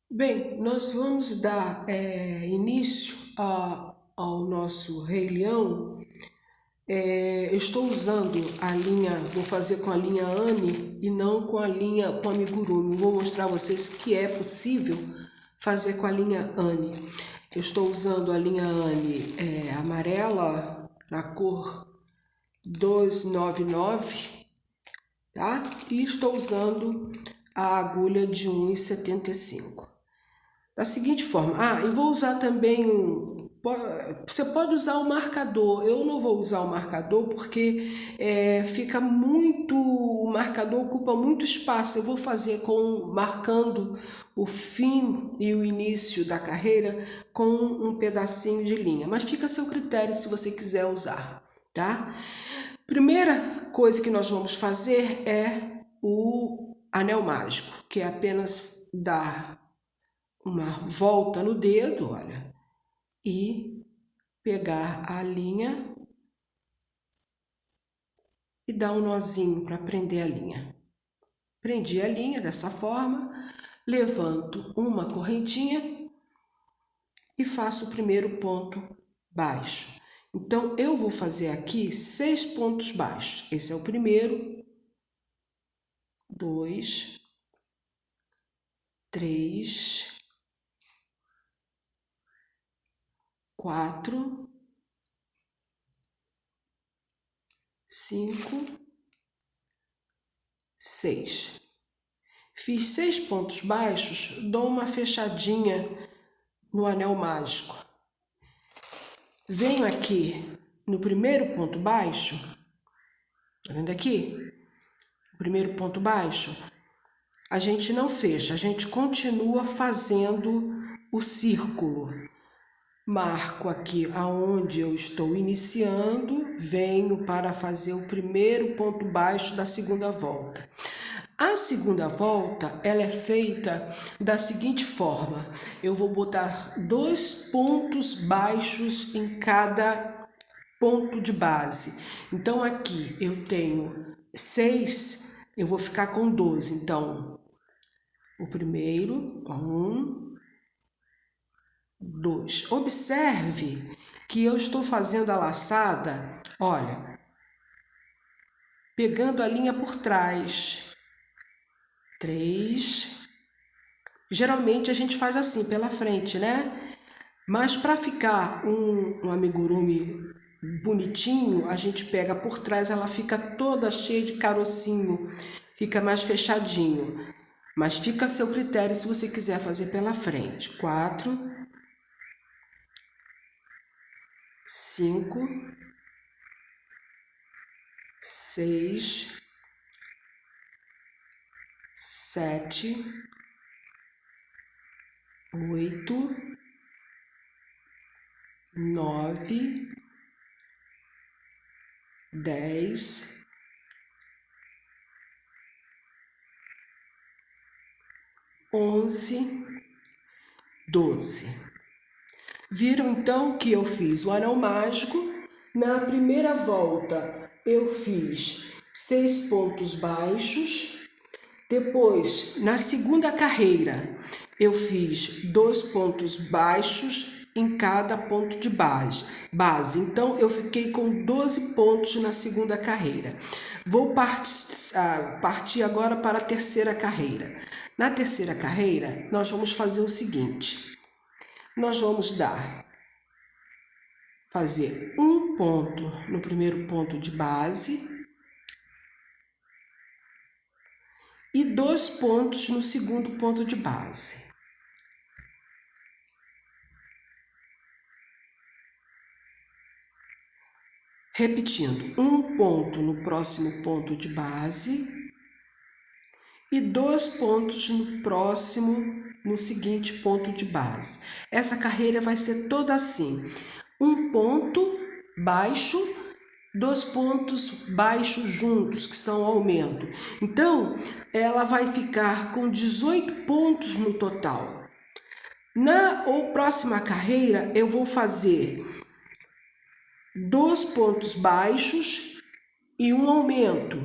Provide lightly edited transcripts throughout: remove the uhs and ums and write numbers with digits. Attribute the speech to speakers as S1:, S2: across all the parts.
S1: Bem, nós vamos dar início ao nosso Rei Leão. Eu estou usando a linha, vou fazer com a linha Anne e não com com amigurumi. Vou mostrar a vocês que é possível fazer com a linha Anne. Eu estou usando a linha Anne amarela na cor 299, tá? E estou usando a agulha de 1,75. Da seguinte forma, eu vou usar também você pode usar o marcador. Eu não vou usar o marcador porque fica muito, o marcador ocupa muito espaço. Eu vou fazer marcando o fim e o início da carreira com um pedacinho de linha, mas fica a seu critério se você quiser usar, tá? Primeira coisa que nós vamos fazer é o anel mágico, que é apenas dar uma volta no dedo, olha, e pegar a linha e dar um nozinho para prender a linha. Prendi a linha dessa forma, levanto uma correntinha e faço o primeiro ponto baixo. Então, eu vou fazer aqui 6 pontos baixos. Esse é o primeiro, 2, 3, 4, 5, 6. Fiz 6 pontos baixos, dou uma fechadinha no anel mágico. Venho aqui no primeiro ponto baixo, tá vendo aqui? O primeiro ponto baixo, a gente não fecha, a gente continua fazendo o círculo. Marco aqui aonde eu estou iniciando, venho para fazer o primeiro ponto baixo da segunda volta. A segunda volta, ela é feita da seguinte forma: eu vou botar 2 pontos baixos em cada ponto de base. Então, aqui eu tenho 6, eu vou ficar com 12. Então, o primeiro, 1, 2. Observe que eu estou fazendo a laçada, olha, pegando a linha por trás. 3. Geralmente a gente faz assim, pela frente, né? Mas para ficar um amigurumi bonitinho, a gente pega por trás, ela fica toda cheia de carocinho, fica mais fechadinho. Mas fica a seu critério se você quiser fazer pela frente. 4, 5, 6, 7, 8, 9, 10, 11, 12. Viram então que eu fiz o anel mágico. Na primeira volta eu fiz 6 pontos baixos. Depois, na segunda carreira, eu fiz 2 pontos baixos em cada ponto de base. Então, eu fiquei com 12 pontos na segunda carreira. Vou partir agora para a terceira carreira. Na terceira carreira, nós vamos fazer o seguinte: nós vamos fazer um ponto no primeiro ponto de base e 2 pontos no segundo ponto de base. Repetindo, um ponto no próximo ponto de base e 2 pontos no seguinte ponto de base. Essa carreira vai ser toda assim: um ponto baixo, 2 pontos baixos juntos, que são aumento. Então, ela vai ficar com 18 pontos no total. Na próxima carreira, eu vou fazer 2 pontos baixos e um aumento.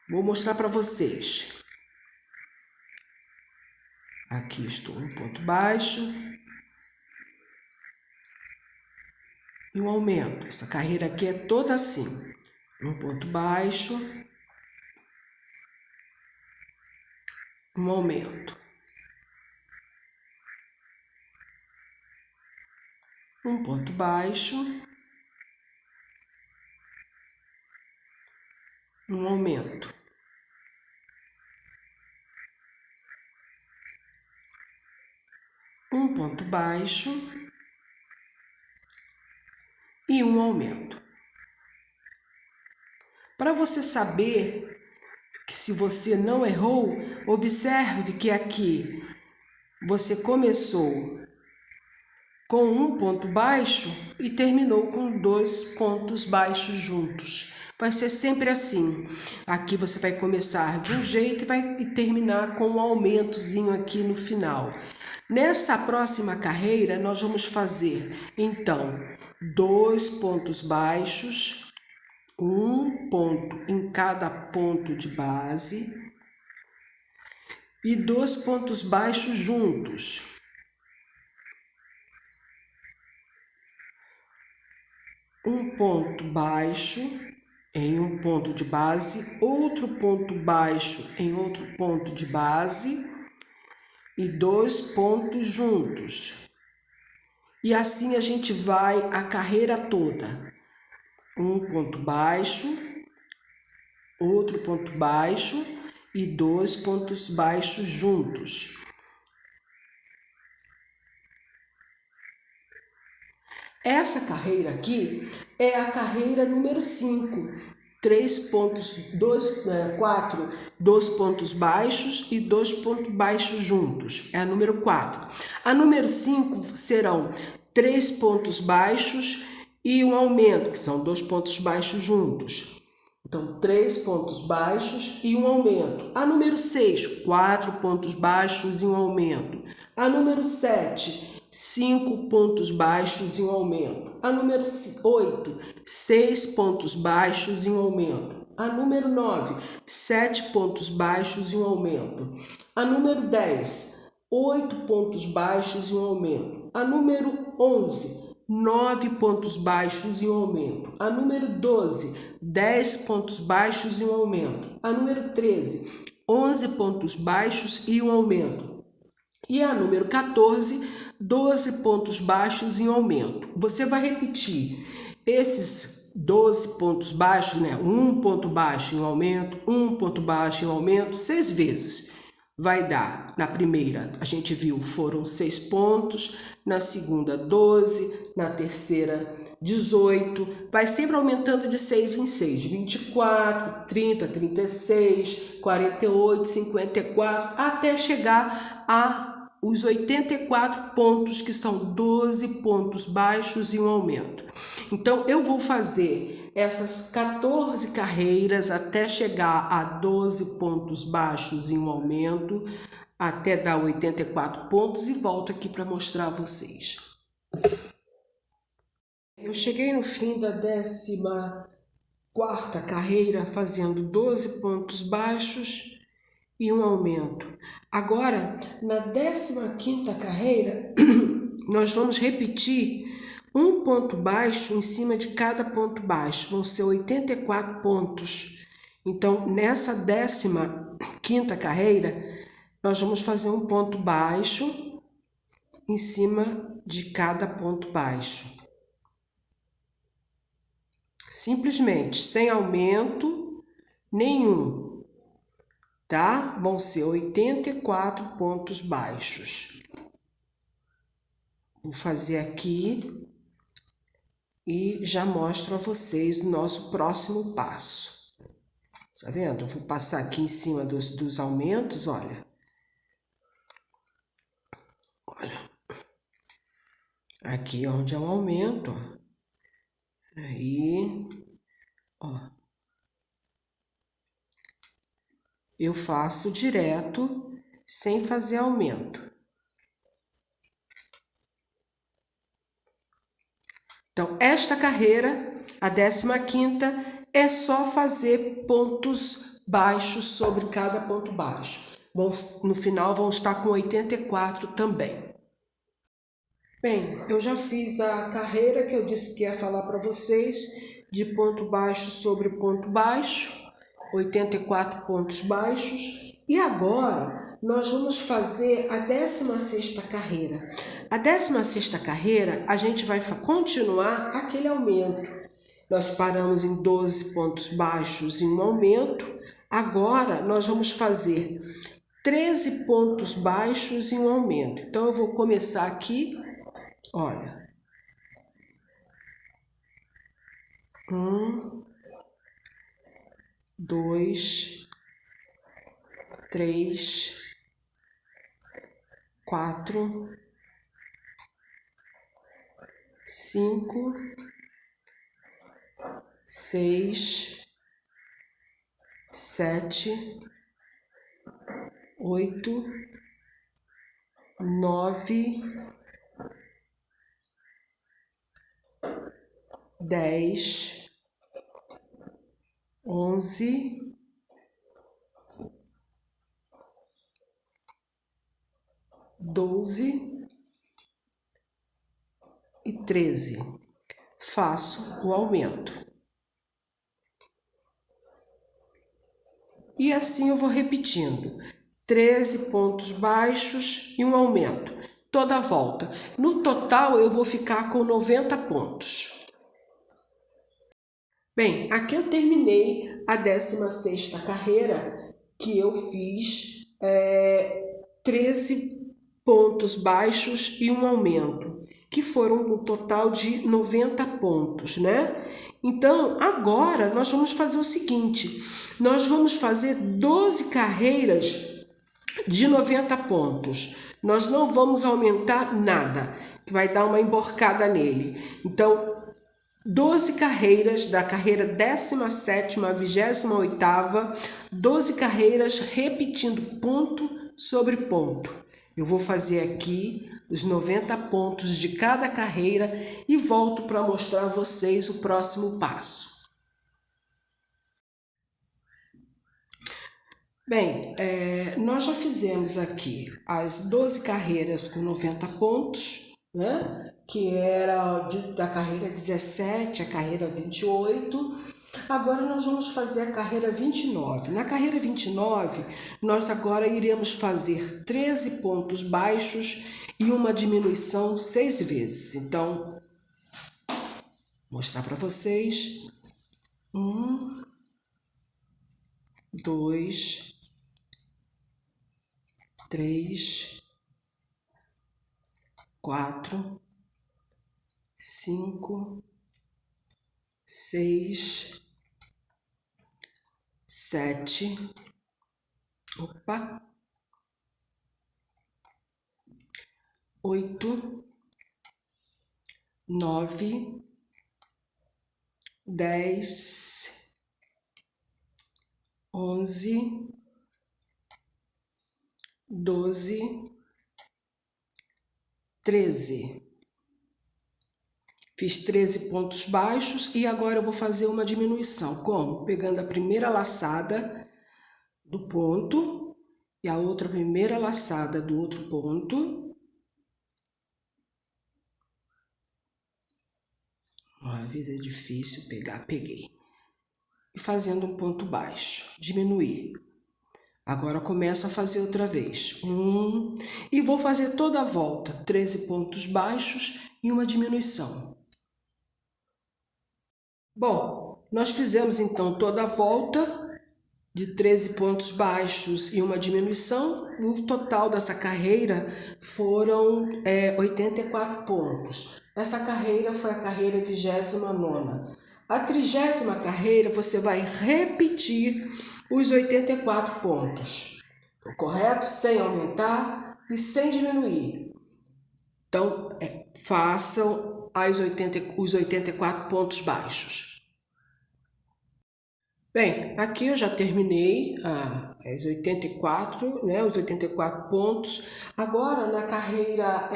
S1: Vou mostrar para vocês. Aqui estou um ponto baixo e um aumento. Essa carreira aqui é toda assim. Um ponto baixo, um aumento. Um ponto baixo, um aumento. Um ponto baixo e um aumento. Para você saber que se você não errou, observe que aqui você começou com um ponto baixo e terminou com 2 pontos baixos juntos. Vai ser sempre assim. Aqui você vai começar de um jeito e vai terminar com um aumentozinho aqui no final. Nessa próxima carreira, nós vamos fazer, então, 2 pontos baixos, um ponto em cada ponto de base e 2 pontos baixos juntos. Um ponto baixo em um ponto de base, outro ponto baixo em outro ponto de base e 2 pontos juntos. E assim a gente vai a carreira toda. Um ponto baixo, outro ponto baixo e 2 pontos baixos juntos. Essa carreira aqui é a carreira número 5. 3 pontos, 4, 2 pontos baixos e 2 pontos baixos juntos. É a número 4. A número 5 serão 3 pontos baixos e um aumento, que são 2 pontos baixos juntos. Então, 3 pontos baixos e um aumento. A número 6, 4 pontos baixos e um aumento. A número 7, 5 pontos baixos e um aumento. A número 8, 6 pontos baixos e um aumento. A número 9, 7 pontos baixos e um aumento. A número 10, 8 pontos baixos e um aumento. A número 11, 9 pontos baixos e um aumento. A número 12, 10 pontos baixos e um aumento. A número 13, 11 pontos baixos e um aumento. E a número 14, 12 pontos baixos e um aumento. Você vai repetir esses 12 pontos baixos, né? Um ponto baixo e um aumento, um ponto baixo e um aumento, 6 vezes. Vai dar, na primeira, a gente viu, foram 6 pontos, na segunda, 12, na terceira, 18, vai sempre aumentando de 6 em 6, 24, 30, 36, 48, 54, até chegar a os 84 pontos, que são 12 pontos baixos e um aumento. Então, eu vou fazer essas 14 carreiras até chegar a 12 pontos baixos e um aumento, até dar 84 pontos e volto aqui para mostrar a vocês. Eu cheguei no fim da 14ª carreira fazendo 12 pontos baixos e um aumento. Agora, na 15ª carreira, nós vamos repetir um ponto baixo em cima de cada ponto baixo. Vão ser 84 pontos. Então, nessa 15ª carreira, nós vamos fazer um ponto baixo em cima de cada ponto baixo. Simplesmente, sem aumento nenhum, tá? Vão ser 84 pontos baixos. Vou fazer aqui e já mostro a vocês o nosso próximo passo. Tá vendo? Eu vou passar aqui em cima dos aumentos, olha. Olha. Aqui onde é o aumento, ó. Aí, ó. Eu faço direto, sem fazer aumento. Então, esta carreira, a 15ª, é só fazer pontos baixos sobre cada ponto baixo. no final vão estar com 84 também. Bem, eu já fiz a carreira que eu disse que ia falar para vocês, de ponto baixo sobre ponto baixo, 84 pontos baixos. E agora nós vamos fazer a 16ª carreira. A 16ª carreira a gente vai continuar aquele aumento. Nós paramos em 12 pontos baixos em um aumento. Agora nós vamos fazer 13 pontos baixos em um aumento. Então eu vou começar aqui. Olha, 1, 2, 3, 4, 5, 6, 7, 8, 9, 10, 11, 12 e 13. Faço o aumento. E assim eu vou repetindo. 13 pontos baixos e um aumento. Toda a volta. No total eu vou ficar com 90 pontos. Bem, aqui eu terminei a 16ª carreira, que eu fiz 13 pontos baixos e um aumento, que foram um total de 90 pontos, né? Então, agora nós vamos fazer o seguinte, nós vamos fazer 12 carreiras de 90 pontos. Nós não vamos aumentar nada, que vai dar uma emborcada nele. Então, 12 carreiras da carreira 17ª a 28ª, 12 carreiras repetindo ponto sobre ponto. Eu vou fazer aqui os 90 pontos de cada carreira e volto para mostrar a vocês o próximo passo. Bem, nós já fizemos aqui as 12 carreiras com 90 pontos, né? Que era da carreira 17, a carreira 28. Agora nós vamos fazer a carreira 29. Na carreira 29, nós agora iremos fazer 13 pontos baixos e uma diminuição 6 vezes. Então, vou mostrar para vocês. 1, 2, 3, 4, 5, 6, 7, 8, 9, 10, 11, 12, 13. Fiz 13 pontos baixos e agora eu vou fazer uma diminuição. Como? Pegando a primeira laçada do ponto e a outra primeira laçada do outro ponto. Às vezes é difícil pegar, peguei. E fazendo um ponto baixo, diminuir. Agora começo a fazer outra vez. E vou fazer toda a volta, 13 pontos baixos e uma diminuição. Bom, nós fizemos então toda a volta de 13 pontos baixos e uma diminuição. O total dessa carreira foram 84 pontos. Essa carreira foi a carreira 29ª. A 30ª carreira você vai repetir os 84 pontos, correto? Sem aumentar e sem diminuir. Então, façam os 84 pontos baixos. Bem, aqui eu já terminei as 84, né, os 84 pontos. Agora, na carreira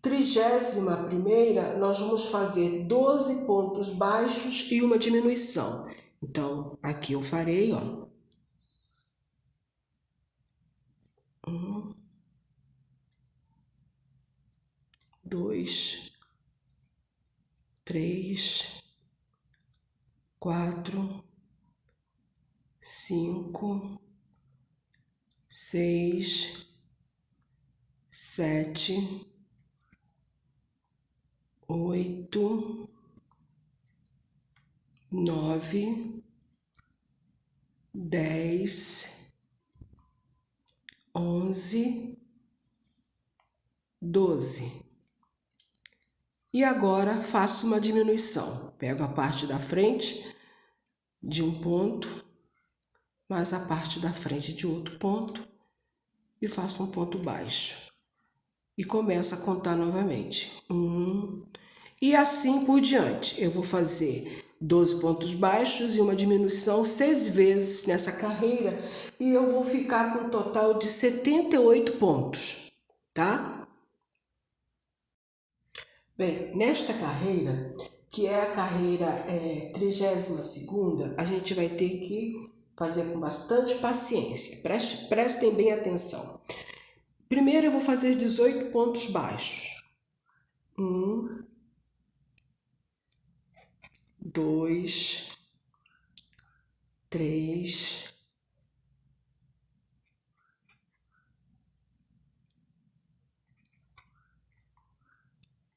S1: 31ª, nós vamos fazer 12 pontos baixos e uma diminuição. Então, aqui eu farei, ó. 2, 3, 4, 5, 6, 7, 8, 9, 10, 11, 12. E agora faço uma diminuição. Pego a parte da frente de um ponto, mais a parte da frente de outro ponto e faço um ponto baixo. E começo a contar novamente. 1, e assim por diante. Eu vou fazer 12 pontos baixos e uma diminuição 6 vezes nessa carreira e eu vou ficar com um total de 78 pontos, tá? Bem, nesta carreira, que é a carreira 32ª, a gente vai ter que fazer com bastante paciência. Prestem bem atenção. Primeiro eu vou fazer 18 pontos baixos. 1, 2, 3,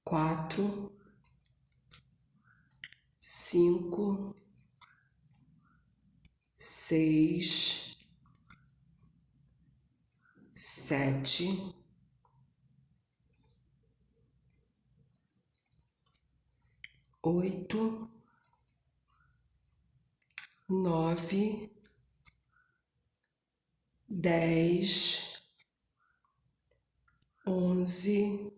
S1: 4, 5, 6, 7, 8, 9, 10, 11,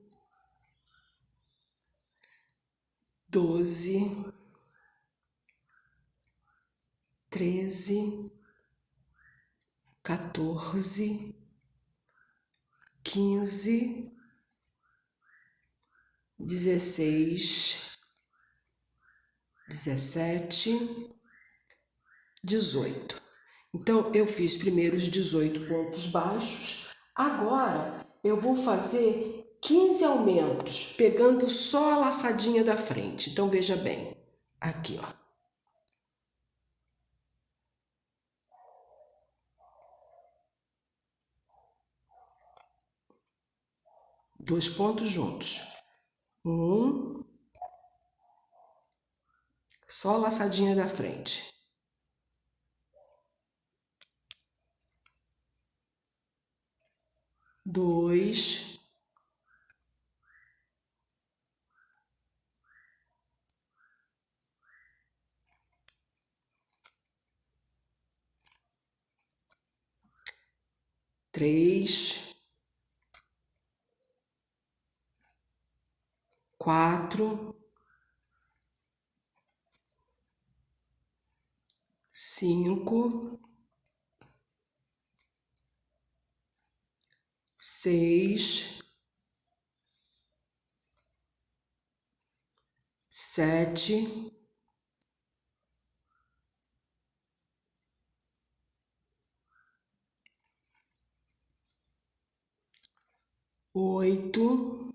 S1: 12, 13, 14, 15, 16, 17, 18. Então, eu fiz primeiro os 18 pontos baixos. Agora, eu vou fazer 15 aumentos, pegando só a laçadinha da frente. Então, veja bem. Aqui, ó. Dois pontos juntos. Um. Só a laçadinha da frente. 2, 3, 4, 5, 6, 7, 8,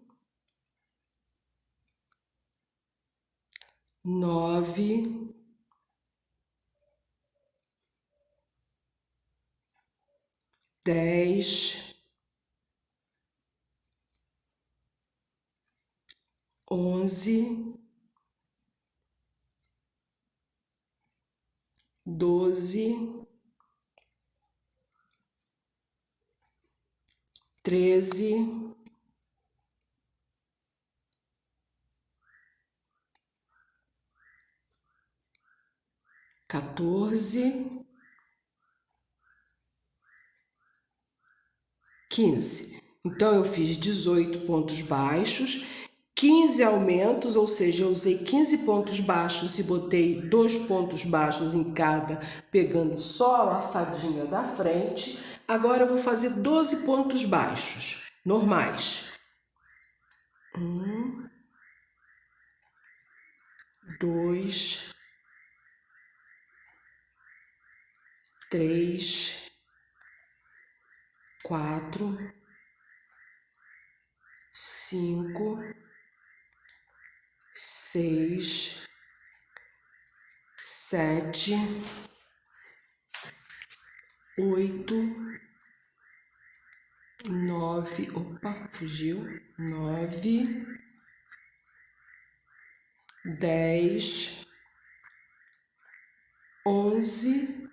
S1: 9, 10, 11, 12, 13, 14, 15. Então, eu fiz 18 pontos baixos, 15 aumentos, ou seja, eu usei 15 pontos baixos e botei 2 pontos baixos em cada, pegando só a laçadinha da frente. Agora, eu vou fazer 12 pontos baixos, normais. 1, 2, 3, 4, 5, 6, 7, 8, 9, opa, fugiu, 9, 10, 11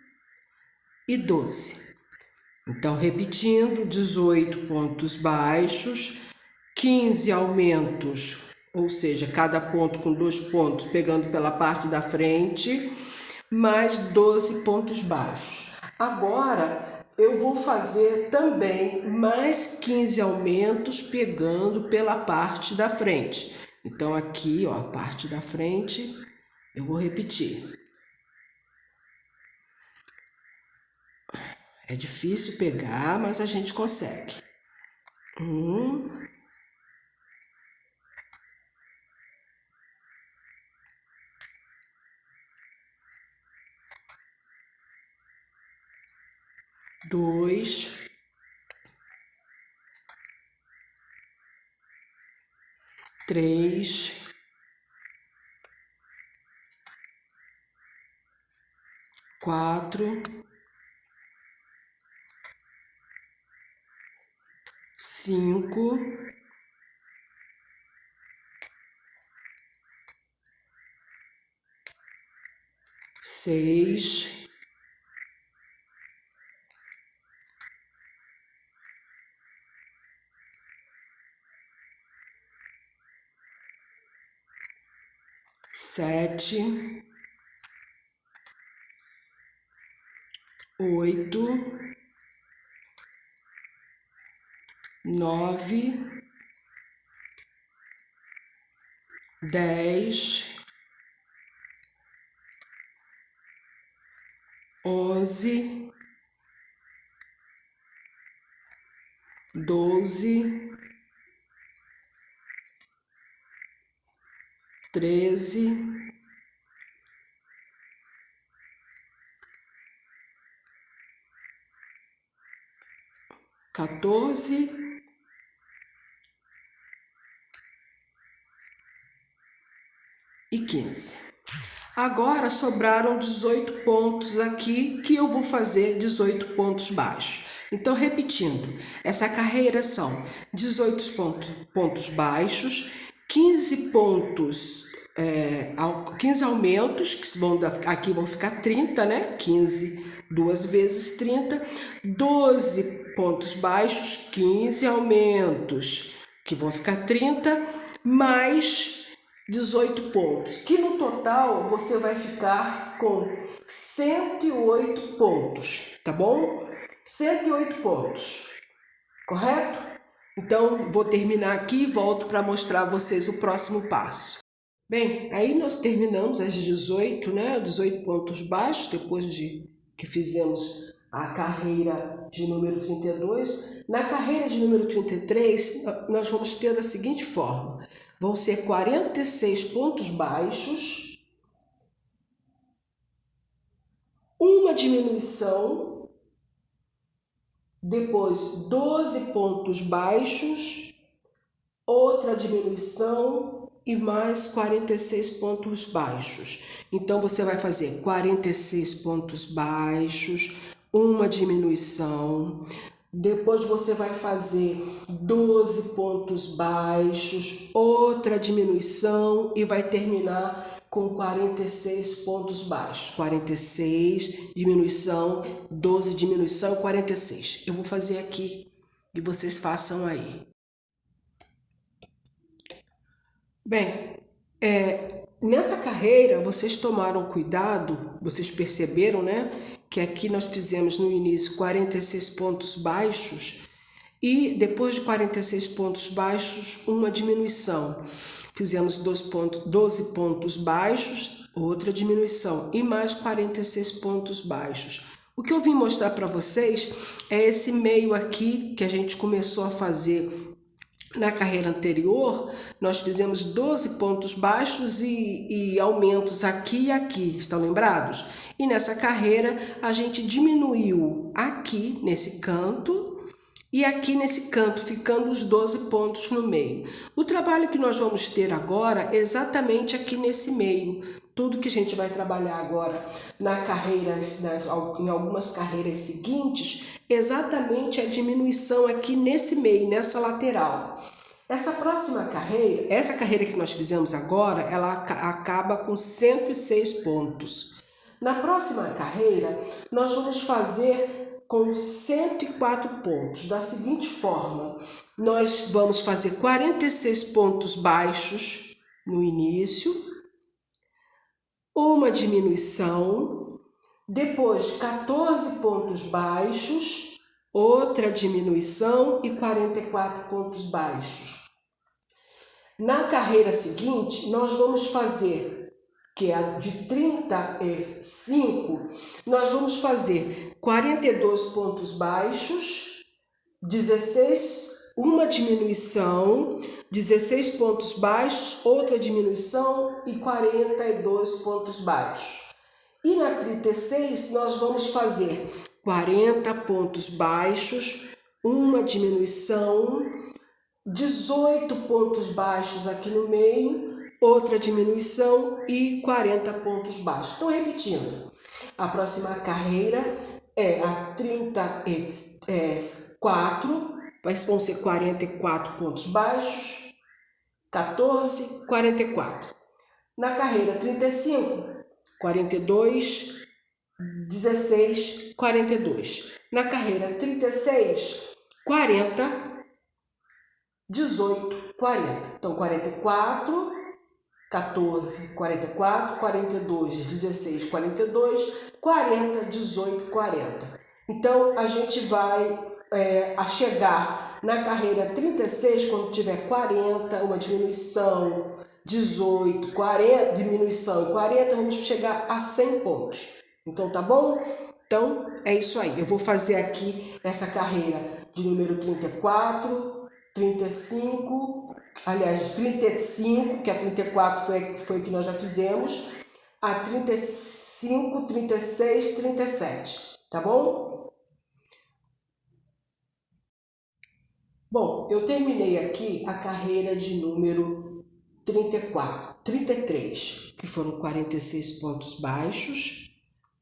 S1: e 12. Então, repetindo, 18 pontos baixos, 15 aumentos, ou seja, cada ponto com 2 pontos pegando pela parte da frente, mais 12 pontos baixos. Agora, eu vou fazer também mais 15 aumentos pegando pela parte da frente. Então, aqui, ó, a parte da frente, eu vou repetir. É difícil pegar, mas a gente consegue. 1, 2, 3, 4, 5, 6, 7, 8, 9, 10, 11, 12, 13, 14 e 15. Agora sobraram 18 pontos aqui, que eu vou fazer 18 pontos baixos. Então, repetindo, essa carreira são 18 pontos baixos, 15 pontos, 15 aumentos, que aqui vão ficar 30, né? 15 duas vezes 30, 12 pontos baixos, 15 aumentos, que vão ficar 30, mais 18 pontos, que no total você vai ficar com 108 pontos, tá bom? 108 pontos, correto? Então, vou terminar aqui e volto para mostrar a vocês o próximo passo. Bem, aí nós terminamos as 18, né? 18 pontos baixos, depois de que fizemos a carreira de número 32. Na carreira de número 33, nós vamos ter da seguinte forma. Vão ser 46 pontos baixos, uma diminuição, depois 12 pontos baixos, outra diminuição e mais 46 pontos baixos. Então, você vai fazer 46 pontos baixos, uma diminuição, depois você vai fazer 12 pontos baixos, outra diminuição e vai terminar com 46 pontos baixos. 46, diminuição, 12, diminuição, 46. Eu vou fazer aqui e vocês façam aí. Bem, nessa carreira vocês tomaram cuidado, vocês perceberam, né? Que aqui nós fizemos no início 46 pontos baixos e depois de 46 pontos baixos, uma diminuição. Fizemos 12 pontos baixos, outra diminuição e mais 46 pontos baixos. O que eu vim mostrar para vocês é esse meio aqui que a gente começou a fazer na carreira anterior. Nós fizemos 12 pontos baixos e aumentos aqui e aqui, estão lembrados? E nessa carreira a gente diminuiu aqui nesse canto e aqui nesse canto, ficando os 12 pontos no meio. O trabalho que nós vamos ter agora é exatamente aqui nesse meio. Tudo que a gente vai trabalhar agora na carreira, em algumas carreiras seguintes, exatamente a diminuição aqui nesse meio, nessa lateral. Essa próxima carreira, essa carreira que nós fizemos agora, ela acaba com 106 pontos. Na próxima carreira, nós vamos fazer com 104 pontos. Da seguinte forma, nós vamos fazer 46 pontos baixos no início, uma diminuição, depois 14 pontos baixos, outra diminuição e 44 pontos baixos. Na carreira seguinte, nós vamos fazer, que é a de 35, nós vamos fazer 42 pontos baixos, 16, uma diminuição, 16 pontos baixos, outra diminuição e 42 pontos baixos. E na 36, nós vamos fazer 40 pontos baixos, uma diminuição, 18 pontos baixos aqui no meio, outra diminuição e 40 pontos baixos. Então, repetindo, a próxima carreira é a 34, vão ser 44 pontos baixos, 14, 44. Na carreira 35, 42, 16, 42. Na carreira 36, 40, 18, 40. Então, 44, 14, 44, 42, 16, 42, 40, 18, 40. Então, a gente vai chegar na carreira 36, quando tiver 40, uma diminuição, 18, 40, diminuição e 40, vamos chegar a 100 pontos. Então, tá bom? Então, é isso aí. Eu vou fazer aqui essa carreira de número 34, 35, aliás, 35, que a 34 foi que nós já fizemos, a 35, 36, 37, tá bom? Bom, eu terminei aqui a carreira de número 33, que foram 46 pontos baixos,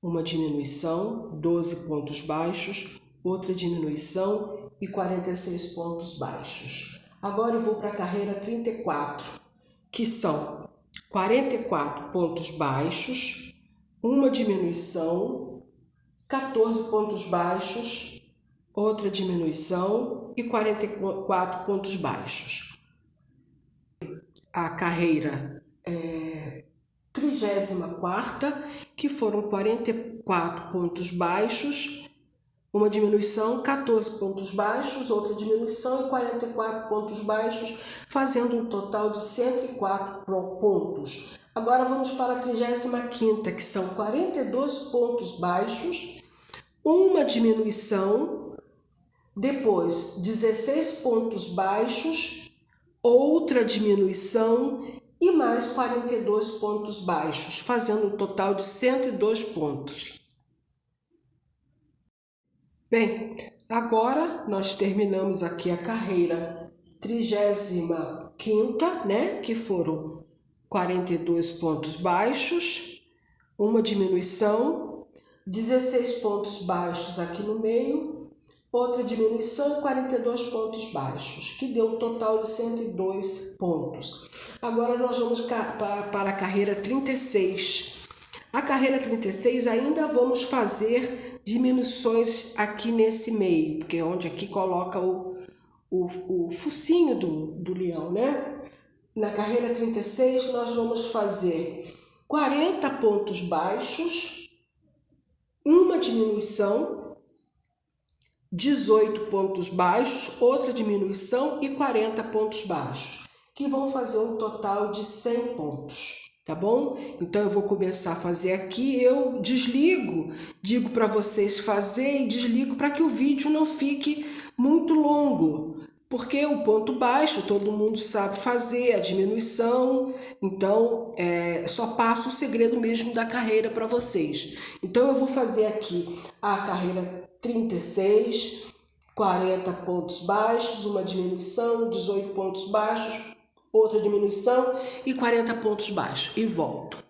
S1: uma diminuição, 12 pontos baixos, outra diminuição e 46 pontos baixos. Agora eu vou para a carreira 34, que são 44 pontos baixos, uma diminuição, 14 pontos baixos, outra diminuição e 44 pontos baixos. A carreira 34ª, que foram 44 pontos baixos, uma diminuição, 14 pontos baixos, outra diminuição e 44 pontos baixos, fazendo um total de 104 pontos. Agora vamos para a 35ª, que são 42 pontos baixos, uma diminuição, depois 16 pontos baixos, outra diminuição e mais 42 pontos baixos, fazendo um total de 102 pontos. Bem, agora nós terminamos aqui a carreira 35ª, né? Que foram 42 pontos baixos, uma diminuição, 16 pontos baixos aqui no meio, outra diminuição e 42 pontos baixos, que deu um total de 102 pontos. Agora nós vamos para a carreira 36. A carreira 36 ainda vamos fazer diminuições aqui nesse meio, porque é onde aqui coloca o focinho do leão, né? Na carreira 36 nós vamos fazer 40 pontos baixos, uma diminuição, 18 pontos baixos, outra diminuição e 40 pontos baixos, que vão fazer um total de 100 pontos. Tá bom? Então, eu vou começar a fazer aqui, eu desligo, digo para vocês fazer e desligo para que o vídeo não fique muito longo, porque o ponto baixo todo mundo sabe fazer, a diminuição, então, só passo o segredo mesmo da carreira para vocês. Então, eu vou fazer aqui a carreira 36, 40 pontos baixos, uma diminuição, 18 pontos baixos, outra diminuição e 40 pontos baixos. E volto.